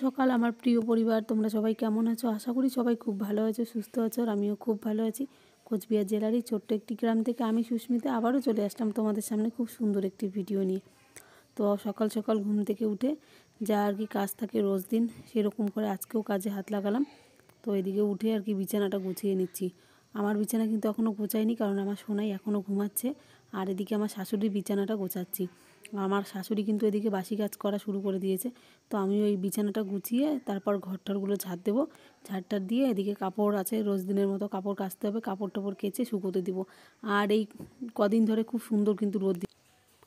সকাল আমার প্রিয় পরিবার, তোমরা সবাই কেমন আছো? আশা করি সবাই খুব ভালো আছো, সুস্থ আছো। আর আমিও খুব ভালো আছি। কোচবিহার জেলারই ছোট্ট একটি গ্রাম থেকে আমি সুস্মিতা আবারও চলে আসলাম তোমাদের সামনে খুব সুন্দর একটি ভিডিও নিয়ে। তো সকাল সকাল ঘুম থেকে উঠে যা আর কি কাজ থাকে রোজ দিন, সেরকম করে আজকেও কাজে হাত লাগালাম। তো এদিকে উঠে আর কি বিছানাটা গুছিয়ে নিচ্ছি। আমার বিছানা কিন্তু এখনও গোছাইনি, কারণ আমার সোনাই এখনও ঘুমাচ্ছে। আর এদিকে আমার শাশুড়ির বিছানাটা গোছাচ্ছি। আমার শাশুড়ি কিন্তু এদিকে বাসি কাজ করা শুরু করে দিয়েছে। তো আমি ওই বিছানাটা গুছিয়ে তারপর ঘরটারগুলো ঝাড় দেবো। ঝাড়টার দিয়ে এদিকে কাপড় আছে, রোজ দিনের মতো কাপড় কাচতে হবে, কাপড় টাপড় কেচে শুকোতে দিব। আর এই কদিন ধরে খুব সুন্দর কিন্তু রোদ।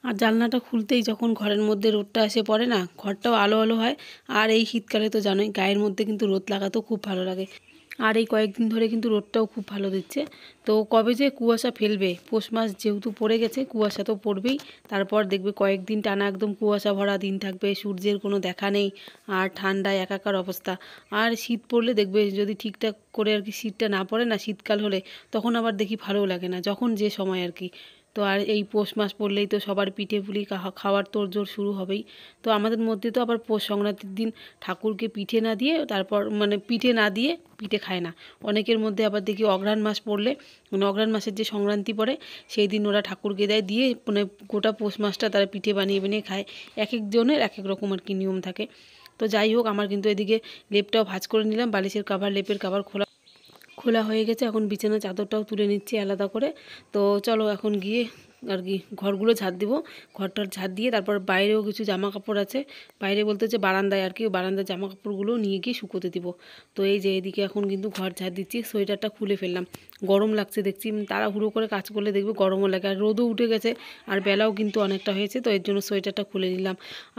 আর জানলাটা খুলতেই যখন ঘরের মধ্যে রোদটা এসে পড়ে না, ঘরটাও আলো আলো হয়। আর এই শীতকালে তো জানোই গায়ের মধ্যে কিন্তু রোদ লাগাতেও খুব ভালো লাগে। আর এই কয়েকদিন ধরে কিন্তু রোদটাও খুব ভালো দিচ্ছে। তো কবে যে কুয়াশা ফেলবে, পৌষ মাস যেহেতু পড়ে গেছে, কুয়াশা তো পড়বেই। তারপর দেখবে কয়েকদিন টানা একদম কুয়াশা ভরা দিন থাকবে, সূর্যের কোনো দেখা নেই। আর ঠান্ডায় একাকার অবস্থা। আর শীত পড়লে দেখবে যদি ঠিকঠাক করে আর কি শীতটা না পড়ে না, শীতকাল হলে তখন আবার দেখি ভালোও লাগে না, যখন যে সময় আর কি। তো আর এই পৌষ মাস পড়লেই তো সবার পিঠে পুলি খাওয়ার তোড়জোড় শুরু হবেই। তো আমাদের মধ্যে তো আবার পৌষ সংক্রান্তির দিন ঠাকুরকে পিঠে না দিয়ে, তারপর মানে পিঠে না দিয়ে পিঠে খায় না। অনেকের মধ্যে আবার দেখি অঘ্রাণ মাস পড়লে, মানে অঘ্রাণ মাসের যে সংক্রান্তি পড়ে সেই দিন ওরা ঠাকুরকে দেয়, দিয়ে মানে গোটা পৌষ মাসটা তারা পিঠে বানিয়ে বানিয়ে খায়। এক একজনের এক এক রকম আর কি নিয়ম থাকে। তো যাই হোক, আমার কিন্তু এদিকে লেপটাও ভাঁজ করে নিলাম, বালিশের কাভার লেপের কাভার খোলা হয়ে গেছে। এখন বিছানা চাদরটাও তুলে নিচ্ছি আলাদা করে। তো চলো এখন গিয়ে আর কি ঘরগুলো ঝাড় দিব। ঘরটার ঝাড় দিয়ে তারপর বাইরেও কিছু জামা কাপড় আছে, বাইরে বলতে হচ্ছে বারান্দায় আর কি, বারান্দার জামা কাপড়গুলো নিয়ে গিয়ে শুকোতে দিব। তো এই যে এদিকে এখন কিন্তু ঘর ঝাড় দিচ্ছি, সোয়েটারটা খুলে ফেললাম, গরম লাগছে দেখছি। তাড়াহুড়ো করে কাজ করলে দেখবে গরমও লাগে, আর রোদও উঠে গেছে, আর বেলাও কিন্তু অনেকটা হয়েছে। তো এর জন্য সোয়েটারটা খুলে নিলাম।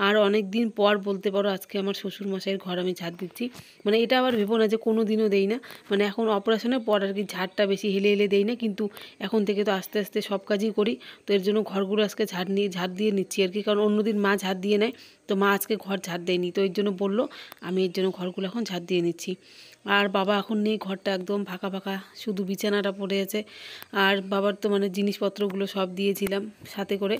আর অনেক দিন পর বলতে পারো আজকে আমার শ্বশুরমশাইয়ের ঘর আমি ঝাড় দিচ্ছি। মানে এটা আবার ভেবো না যে কোনো দিনও দেই না, মানে এখন অপারেশনের পর আর কি ঝাড়টা বেশি হেলে হেলে দেই না, কিন্তু এখন থেকে তো আস্তে আস্তে সব কাজই করি। তো এর জন্য ঘরগুলো আজকে ঝাড় দিয়ে নিচ্ছি আর কি, কারণ অন্যদিন মা ঝাড় দিয়ে নেয়, তো মা আজকে ঘর ঝাড় দেয়নি, তো এর জন্য বললো, আমি এর জন্য ঘরগুলো এখন ঝাড় দিয়ে নিচ্ছি। আর বাবা এখন নেই, ঘরটা একদম ফাঁকা ফাঁকা, শুধু বিছানাটা পড়ে আছে। আর বাবার তো মানে জিনিসপত্রগুলো সব দিয়েছিলাম সাথে করে,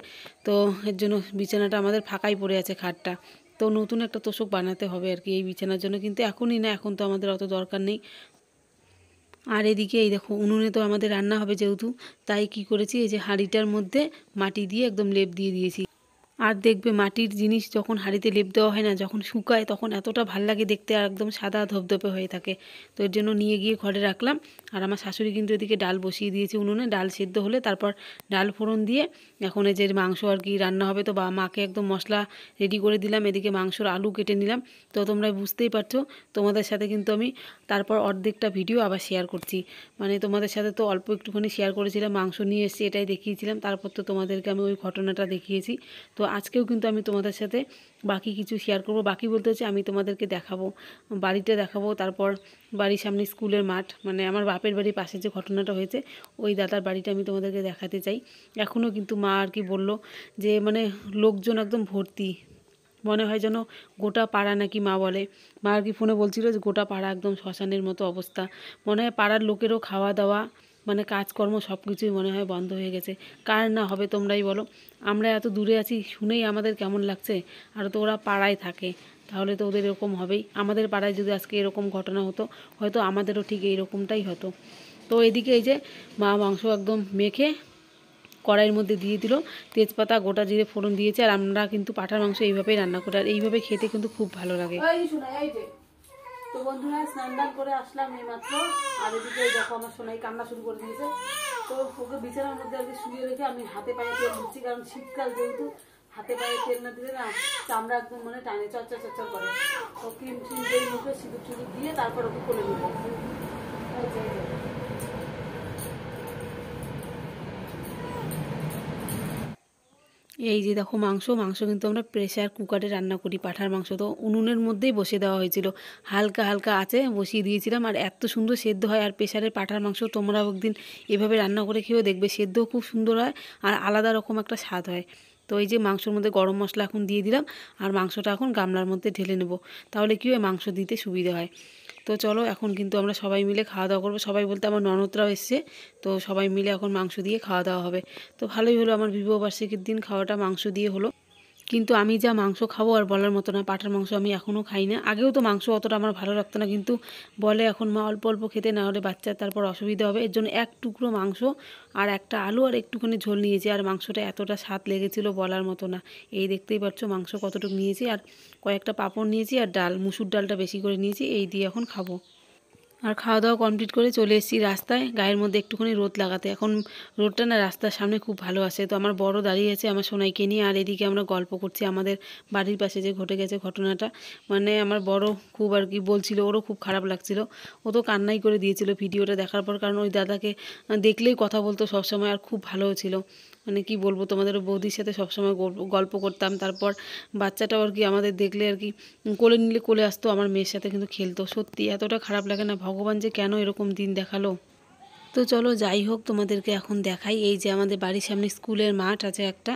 তো এর জন্য বিছানাটা আমাদের ফাঁকাই পড়ে আছে, খাটটা। তো নতুন একটা তোষক বানাতে হবে আর কি এই বিছানার জন্য, কিন্তু এখনই না, এখন তো আমাদের অত দরকার নেই। আর এদিকে এই দেখো উনুনে তো আমাদের রান্না হবে যেহেতু, তাই কি করেছি, এই যে হাঁড়িটার মধ্যে মাটি দিয়ে একদম লেপ দিয়ে দিয়েছি। আর দেখবে মাটির জিনিস যখন হাঁড়িতে লেপ দেওয়া হয় না, যখন শুকায় তখন এতটা ভাল লাগে দেখতে, আর একদম সাদা ধপধপে হয়ে থাকে। তো এর জন্য নিয়ে গিয়ে ঘরে রাখলাম। আর আমার শাশুড়ি কিন্তু এদিকে ডাল বসিয়ে দিয়েছে উনুনে, ডাল সেদ্ধ হলে তারপর ডাল ফোড়ন দিয়ে এখন এই যে মাংস আর কি রান্না হবে। তো মাকে একদম মশলা রেডি করে দিলাম, এদিকে মাংসর আলু কেটে নিলাম। তো তোমরা বুঝতেই পারছো, তোমাদের সাথে কিন্তু আমি তারপর অর্ধেকটা ভিডিও আবার শেয়ার করছি। মানে তোমাদের সাথে তো অল্প একটুখানি শেয়ার করেছিলাম, মাংস নিয়ে এসেছি এটাই দেখিয়েছিলাম, তারপর তো তোমাদেরকে আমি ওই ঘটনাটা দেখিয়েছি। তো আজকেও কিন্তু আমি তোমাদের সাথে বাকি কিছু শেয়ার করব। বাকি বলতে হচ্ছে আমি তোমাদেরকে দেখাবো, বাড়িটা দেখাবো, তারপর বাড়ির সামনে স্কুলের মাঠ, মানে আমার বাপের বাড়ির পাশে যে ঘটনাটা হয়েছে ওই দাদার বাড়িটা আমি তোমাদেরকে দেখাতে চাই। এখনও কিন্তু মা আর কি বলল যে মানে লোকজন একদম ভর্তি, মনে হয় যেন গোটা পাড়া, নাকি মা বলে, মা আর কি ফোনে বলছিল যে গোটা পাড়া একদম শ্মশানের মতো অবস্থা। মনে হয় পাড়ার লোকেরও খাওয়া দাওয়া মানে কাজকর্ম সব কিছুই মনে হয় বন্ধ হয়ে গেছে। কার না হবে তোমরাই বলো, আমরা এত দূরে আছি শুনেই আমাদের কেমন লাগছে, আর তো ওরা পাড়ায় থাকে, তাহলে তো ওদের এরকম হবেই। আমাদের পাড়ায় যদি আজকে এরকম ঘটনা হতো, হয়তো আমাদেরও ঠিক এইরকমটাই হতো। তো এদিকে এই যে মা মাংস একদম মেখে কড়াইয়ের মধ্যে দিয়ে দিল, তেজপাতা গোটা জিরে ফোড়ন দিয়েছে। আর আমরা কিন্তু পাঁঠার মাংস এইভাবেই রান্না করি, আর এইভাবে খেতে কিন্তু খুব ভালো লাগে। তো বন্ধুরা স্নান দান করে আসলাম এইমাত্র, আর এদিকে দেখো আমার সোনাই কান্না শুরু করে দিয়েছে। তো ওকে বিছানার মধ্যে আর কি শুয়ে রেখে আমি হাতে পায়ে তেল দিচ্ছি, কারণ শীতকাল যেহেতু হাতে পায়ে তেল না দিলে না চামড়া একদম মানে টানে চচ্চর চচ্চর করে। তো ক্রিম ট্রিম দিয়ে মুখে সিঁদুর টুদুর দিয়ে তারপর ওকে কোলে নেবো। এই যে দেখো মাংস কিন্তু আমরা প্রেসার কুকারে রান্না করি, পাঁঠার মাংস তো উনুনের মধ্যেই বসে দেওয়া হয়েছিল, হালকা হালকা আছে বসিয়ে দিয়েছিলাম, আর এত সুন্দর সেদ্ধ হয়। আর প্রেসারের পাঁঠার মাংস তোমরাও একদিন এভাবে রান্না করে খেয়েও দেখবে, সেদ্ধও খুব সুন্দর হয়, আর আলাদা রকম একটা স্বাদ হয়। তো এই যে মাংসর মধ্যে গরম মশলা এখন দিয়ে দিলাম, আর মাংসটা এখন গামলার মধ্যে ঢেলে নেব, তাহলে কী হয় মাংস দিতে সুবিধা হয়। তো চলো এখন কিন্তু আমরা সবাই মিলে খাওয়া দাওয়া করবো, সবাই বলতে আমার ননদরাও এসছে, তো সবাই মিলে এখন মাংস দিয়ে খাওয়া দাওয়া হবে। তো ভালোই হলো, আমার বিবাহবার্ষিকীর দিন খাওয়াটা মাংস দিয়ে হলো। কিন্তু আমি যা মাংস খাবো আর বলার মতো না, পাঁঠার মাংস আমি এখনও খাই না। আগেও তো মাংস অতটা আমার ভালো লাগতো না, কিন্তু বলে এখন মা অল্প অল্প খেতে, না হলে বাচ্চার তারপর অসুবিধা হবে। এর জন্য এক টুকরো মাংস আর একটা আলু আর একটুখানি ঝোল নিয়েছি, আর মাংসটা এতটা স্বাদ লেগেছিল বলার মতো না। এই দেখতেই পাচ্ছ মাংস কতটুকু নিয়েছি, আর কয়েকটা পাঁপড় নিয়েছি, আর ডাল, মুসুর ডালটা বেশি করে নিয়েছি, এই দিয়ে এখন খাবো। আর খাওয়া দাওয়া কমপ্লিট করে চলে এসেছি রাস্তায়, গায়ের মধ্যে একটুখানি রোদ লাগাতে। এখন রোদটা না রাস্তার সামনে খুব ভালো আসে। তো আমার বড় দাঁড়িয়ে আছে আমার সোনাইকে নিয়ে, আর এদিকে আমরা গল্প করছি আমাদের বাড়ির পাশে যে ঘটে গেছে ঘটনাটা। মানে আমার বড় খুব আর কি বলছিল, ওরও খুব খারাপ লাগছিল, ও তো কান্নাই করে দিয়েছিল ভিডিওটা দেখার পর। কারণ ওই দাদাকে দেখলেই কথা বলতো সবসময়, আর খুব ভালোও ছিল। মানে কি বলবো, তোমাদের বৌদির সাথে সবসময় গল্প করতাম। তারপর বাচ্চাটাও আর কি আমাদের দেখলে আর কি কোলে নিলে কোলে আসতো, আমার মেয়ের সাথে কিন্তু খেলতো। সত্যি এতটা খারাপ লাগে না, ভগবান যে কেন এরকম দিন দেখালো। তো চলো যাই হোক, তোমাদেরকে এখন দেখাই। এই যে আমাদের বাড়ির সামনে স্কুলের মাঠ আছে একটা,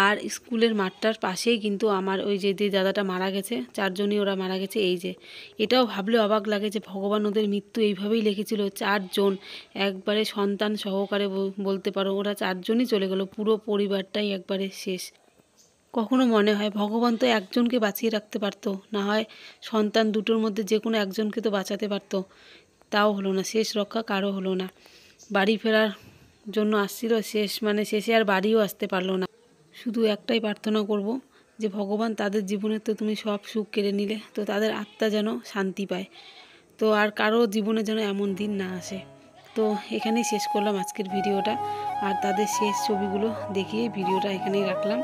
আর স্কুলের মাঠটার পাশেই কিন্তু আমার ওই যে দাদাটা মারা গেছে, 4 জনই ওরা মারা গেছে। এই যে এটাও ভাবলে অবাক লাগে যে ভগবান ওদের মৃত্যু এইভাবেই লিখেছিল, 4 জন একবারে সন্তান সহকারে বলতে পারো। ওরা 4 জনই চলে গেল, পুরো পরিবারটাই একবারে শেষ। কখনো মনে হয় ভগবান তো একজনকে বাঁচিয়ে রাখতে পারতো, না হয় সন্তান দুটোর মধ্যে যে কোনো একজনকে তো বাঁচাতে পারতো। তাও হলো না, শেষ রক্ষা কারো হলো না। বাড়ি ফেরার জন্য আসছিল, শেষে আর বাড়িও আসতে পারলো না। শুধু একটাই প্রার্থনা করব যে ভগবান, তাদের জীবনে তো তুমি সব সুখ কেড়ে নিলে, তো তাদের আত্মা যেন শান্তি পায়, তো আর কারো জীবনে যেন এমন দিন না আসে। তো এখানেই শেষ করলাম আজকের ভিডিওটা, আর তাদের শেষ ছবিগুলো দেখিয়ে ভিডিওটা এখানেই রাখলাম।